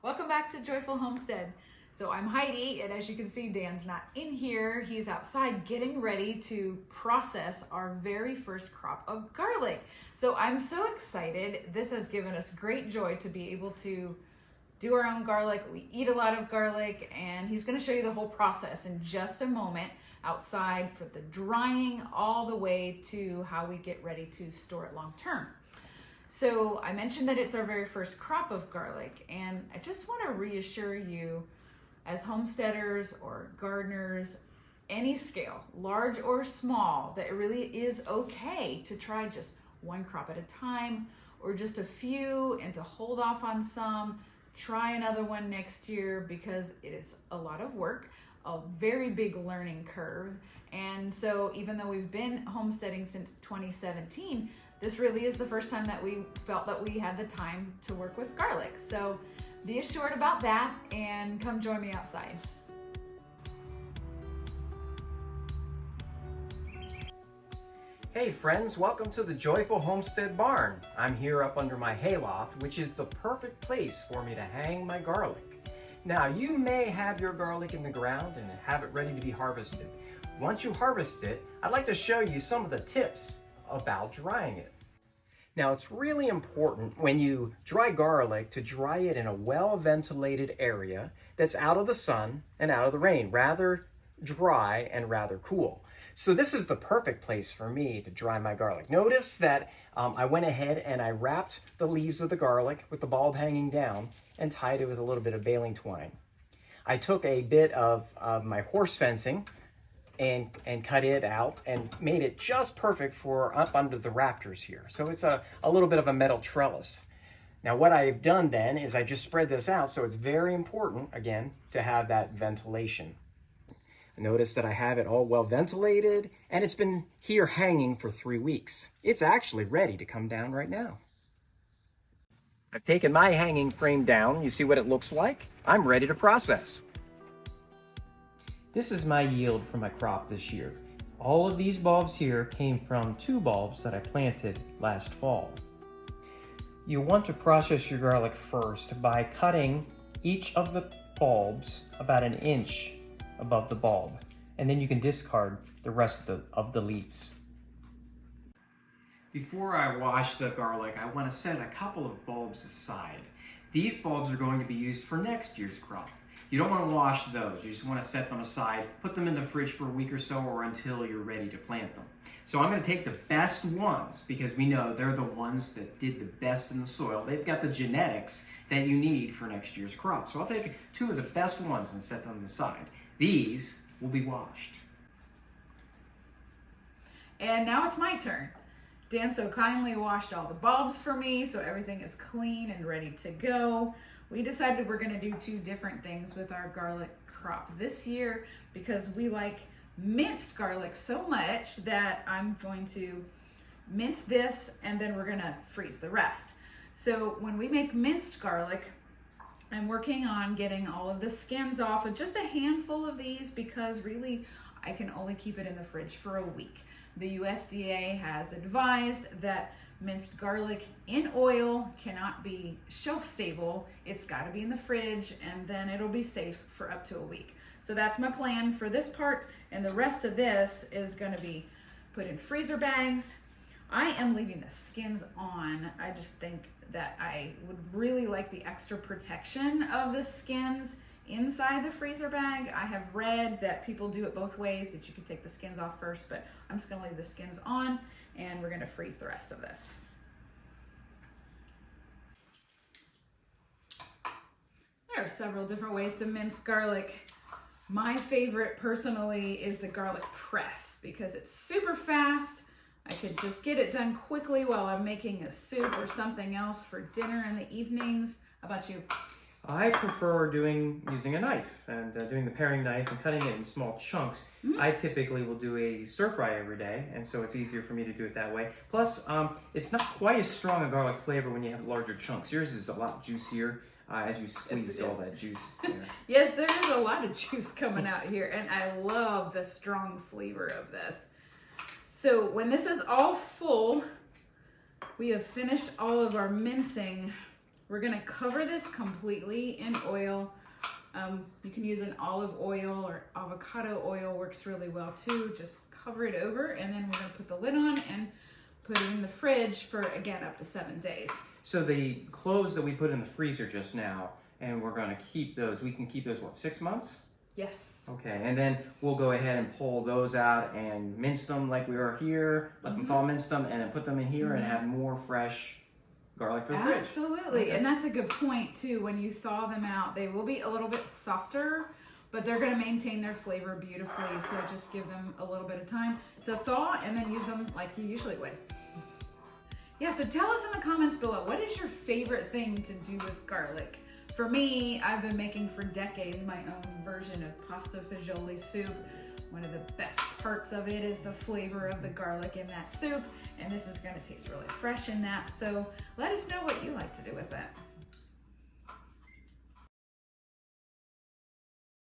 Welcome back to Joyful Homestead. So I'm Heidi, and as you can see, Dan's not in here. He's outside getting ready to process our very first crop of garlic. So I'm so excited. This has given us great joy to be able to do our own garlic. We eat a lot of garlic, and he's gonna show you the whole process in just a moment outside, for the drying all the way to how we get ready to store it long term. So I mentioned that it's our very first crop of garlic, and I just want to reassure you, as homesteaders or gardeners, any scale, large or small, that it really is okay to try just one crop at a time or just a few, and to hold off on some, try another one next year, because it is a lot of work, a very big learning curve. And so even though we've been homesteading since 2017, this really is the first time that we felt that we had the time to work with garlic. So be assured about that, and come join me outside. Hey friends, welcome to the Joyful Homestead Barn. I'm here up under my hayloft, which is the perfect place for me to hang my garlic. Now, you may have your garlic in the ground and have it ready to be harvested. Once you harvest it, I'd like to show you some of the tips about drying it. Now, it's really important when you dry garlic to dry it in a well-ventilated area that's out of the sun and out of the rain, rather dry and rather cool. So this is the perfect place for me to dry my garlic. Notice that I went ahead and I wrapped the leaves of the garlic with the bulb hanging down and tied it with a little bit of baling twine. I took a bit of my horse fencing and cut it out and made it just perfect for up under the rafters here. So it's a little bit of a metal trellis. Now what I've done then is I just spread this out, so it's very important, again, to have that ventilation. Notice that I have it all well ventilated, and it's been here hanging for 3 weeks. It's actually ready to come down right now. I've taken my hanging frame down. You see what it looks like? I'm ready to process. This is my yield from my crop this year. All of these bulbs here came from 2 bulbs that I planted last fall. You want to process your garlic first by cutting each of the bulbs about 1 inch above the bulb, and then you can discard the rest of the leaves. Before I wash the garlic, I want to set a couple of bulbs aside. These bulbs are going to be used for next year's crop. You don't want to wash those. You just want to set them aside, put them in the fridge for a week or so, or until you're ready to plant them. So I'm going to take the best ones, because we know they're the ones that did the best in the soil. They've got the genetics that you need for next year's crop. So I'll take 2 of the best ones and set them aside. These will be washed. And now it's my turn. Dan so kindly washed all the bulbs for me, so everything is clean and ready to go. We decided we're going to do 2 different things with our garlic crop this year, because we like minced garlic so much that I'm going to mince this, and then we're going to freeze the rest. So when we make minced garlic, I'm working on getting all of the skins off of just a handful of these, because really I can only keep it in the fridge for a week. The USDA has advised that minced garlic in oil cannot be shelf stable. It's got to be in the fridge, and then it'll be safe for up to a week. So that's my plan for this part, and the rest of this is going to be put in freezer bags. I am leaving the skins on. I just think that I would really like the extra protection of the skins inside the freezer bag. I have read that people do it both ways, that you can take the skins off first, but I'm just going to leave the skins on, and we're going to freeze the rest of this. There are several different ways to mince garlic. My favorite personally is the garlic press, because it's super fast. I could just get it done quickly while I'm making a soup or something else for dinner in the evenings. How about you? I prefer using a knife and doing the paring knife and cutting it in small chunks. I typically will do a stir fry every day, and so it's easier for me to do it that way. Plus, it's not quite as strong a garlic flavor when you have larger chunks. Yours is a lot juicier as you squeeze all that juice there. Yes, there is a lot of juice coming out here, and I love the strong flavor of this. So when this is all full, we have finished all of our mincing We're gonna cover this completely in oil. You can use an olive oil or avocado oil, works really well too. Just cover it over, and then we're gonna put the lid on and put it in the fridge for, again, up to 7 days. So the cloves that we put in the freezer just now, and we're gonna keep those, we can keep those, what, 6 months? Yes. Okay, and then we'll go ahead and pull those out and mince them like we are here, let them thaw, mince them, and then put them in here and have more fresh garlic for the fridge. Absolutely, Okay. and that's a good point too. When you thaw them out, they will be a little bit softer, but they're going to maintain their flavor beautifully. So just give them a little bit of time to thaw, and then use them like you usually would. Yeah, so tell us in the comments below, what is your favorite thing to do with garlic? For me, I've been making for decades my own version of pasta fagioli soup. One of the best parts of it is the flavor of the garlic in that soup, and this is going to taste really fresh in that. So let us know what you like to do with that.